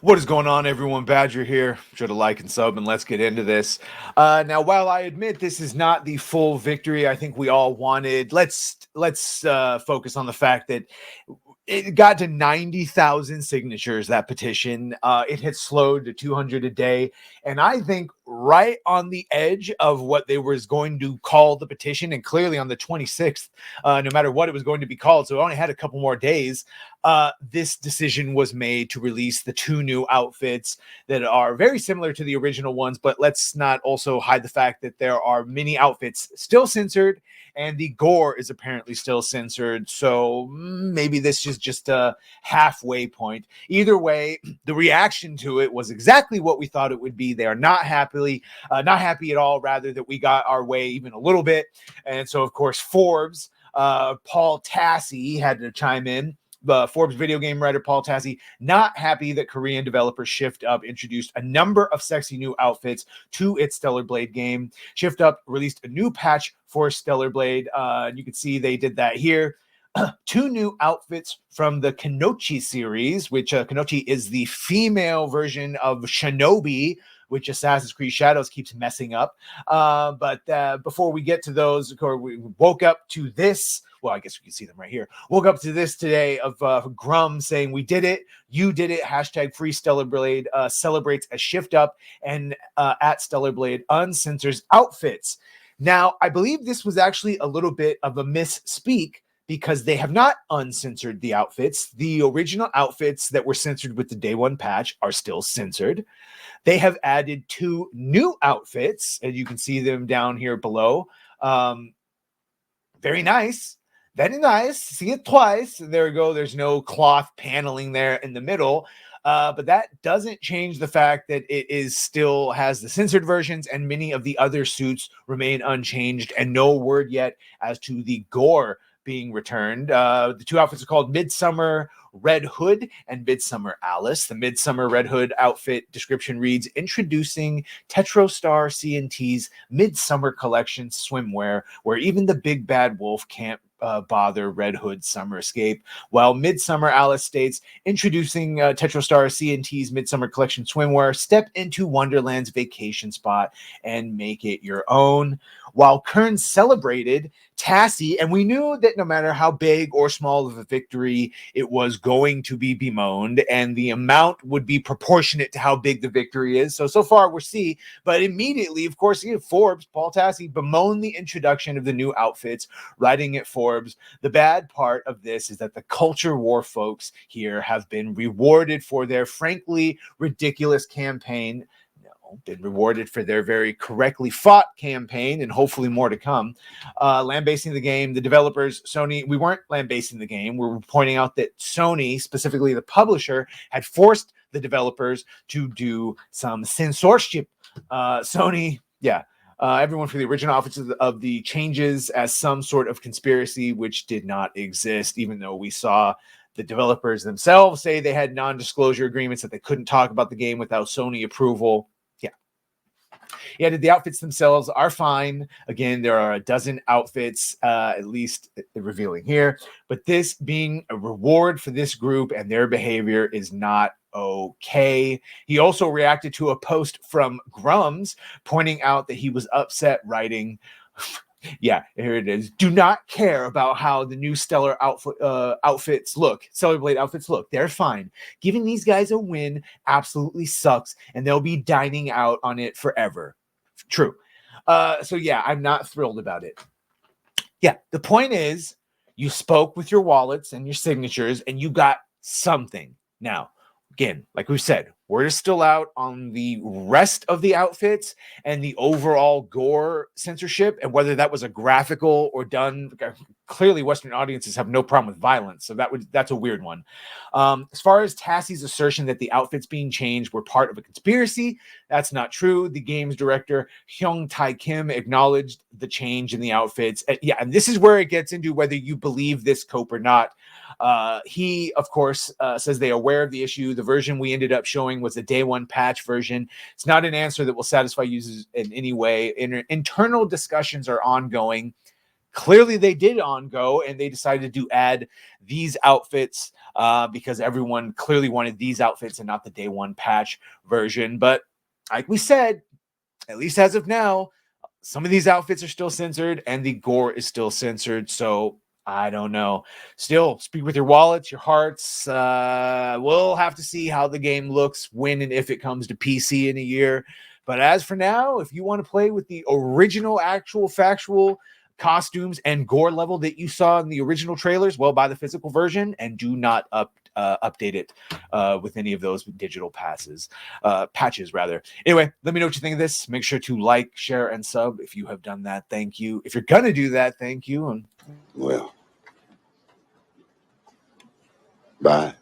What is going on, everyone? Badger here. Should have like and sub, and let's get into this. Now, while I admit this is not the full victory I think we all wanted, let's focus on the fact that it got to 90,000 signatures, that petition. It had slowed to 200 a day. And I think right on the edge of what they was going to call the petition, and clearly on the 26th, no matter what it was going to be called, so it only had a couple more days, this decision was made to release the two new outfits that are very similar to the original ones. But let's not also hide the fact that there are many outfits still censored, and the gore is apparently still censored. So maybe this is just a halfway point. Either way, the reaction to it was exactly what we thought it would be. They are not happy at all, rather, that we got our way even a little bit. And so, of course, Forbes, Paul Tassi had to chime in. Forbes video game writer Paul Tassi, not happy that Korean developer Shift Up introduced a number of sexy new outfits to its Stellar Blade game. Shift Up released a new patch for Stellar Blade. You can see they did that here. Two new outfits from the Kanochi series, which Kanochi is the female version of Shinobi, which Assassin's Creed Shadows keeps messing up. But before we get to those, we woke up to this. Well, I guess we can see them right here. Woke up to this today of Grummz saying, "We did it. You did it. Hashtag Free Stellar Blade celebrates a Shift Up, and at Stellar Blade uncensors outfits." Now, I believe this was actually a little bit of a misspeak, because they have not uncensored the outfits. The original outfits that were censored with the day one patch are still censored. They have added two new outfits, and you can see them down here below. Very nice. Very nice. See it twice. There we go. There's no cloth paneling there in the middle. But that doesn't change the fact that it is still has the censored versions, and many of the other suits remain unchanged, and no word yet as to the gore being returned. The two outfits are called Midsummer Red Hood and Midsummer Alice. The Midsummer Red Hood outfit description reads, "Introducing Tetrostar CNT's Midsummer Collection swimwear, where even the big bad wolf can't bother Red Hood Summer Escape." While Midsummer Alice states, "Introducing Tetrostar CNT's Midsummer Collection swimwear, step into Wonderland's vacation spot and make it your own." While Kern celebrated Tassi, and we knew that no matter how big or small of a victory, it was going to be bemoaned, and the amount would be proportionate to how big the victory is. So far we're C, but immediately, of course, Forbes, Paul Tassi, bemoaned the introduction of the new outfits, writing at Forbes, "The bad part of this is that the culture war folks here have been rewarded for their frankly ridiculous campaign. Been rewarded for their very correctly fought campaign, and hopefully more to come. Lambasting the game, the developers, Sony, we weren't lambasting the game. We were pointing out that Sony, specifically the publisher, had forced the developers to do some censorship." Sony, everyone for the original outfits of the changes as some sort of conspiracy, which did not exist, even though we saw the developers themselves say they had non-disclosure agreements that they couldn't talk about the game without Sony approval. Yeah, the outfits themselves are fine. Again, there are a dozen outfits, at least revealing here. But this being a reward for this group and their behavior is not okay. He also reacted to a post from Grummz pointing out that he was upset, writing, yeah, here it is. "Do not care about how the new Stellar outfits look. Stellar Blade outfits look. They're fine. Giving these guys a win absolutely sucks, and they'll be dining out on it forever." True. I'm not thrilled about it. Yeah, the point is, you spoke with your wallets and your signatures, and you got something. Now, again, like we've said, word is still out on the rest of the outfits and the overall gore censorship, and whether that was a graphical or done. Clearly, Western audiences have no problem with violence, so that's a weird one. As far as Tassi's assertion that the outfits being changed were part of a conspiracy, that's not true. The game's director, Hyung Tae Kim, acknowledged the change in the outfits. And this is where it gets into whether you believe this cope or not. He, of course, says they are aware of the issue. The version we ended up showing was a day one patch version. It's not an answer that will satisfy users in any way. Internal discussions are ongoing. clearly they did on Go, and they decided to add these outfits because everyone clearly wanted these outfits and not the day one patch version. But like we said, at least as of now, some of these outfits are still censored and the gore is still censored. So I don't know. Still, speak with your wallets, your hearts. We'll have to see how the game looks when and if it comes to PC in a year. But as for now, if you want to play with the original, actual, factual costumes and gore level that you saw in the original trailers, well, buy the physical version and do not update it with any of those digital patches rather. Anyway, let me know what you think of this. Make sure to like, share, and sub if you have done that. Thank you. If you're gonna do that, thank you. And well, bye.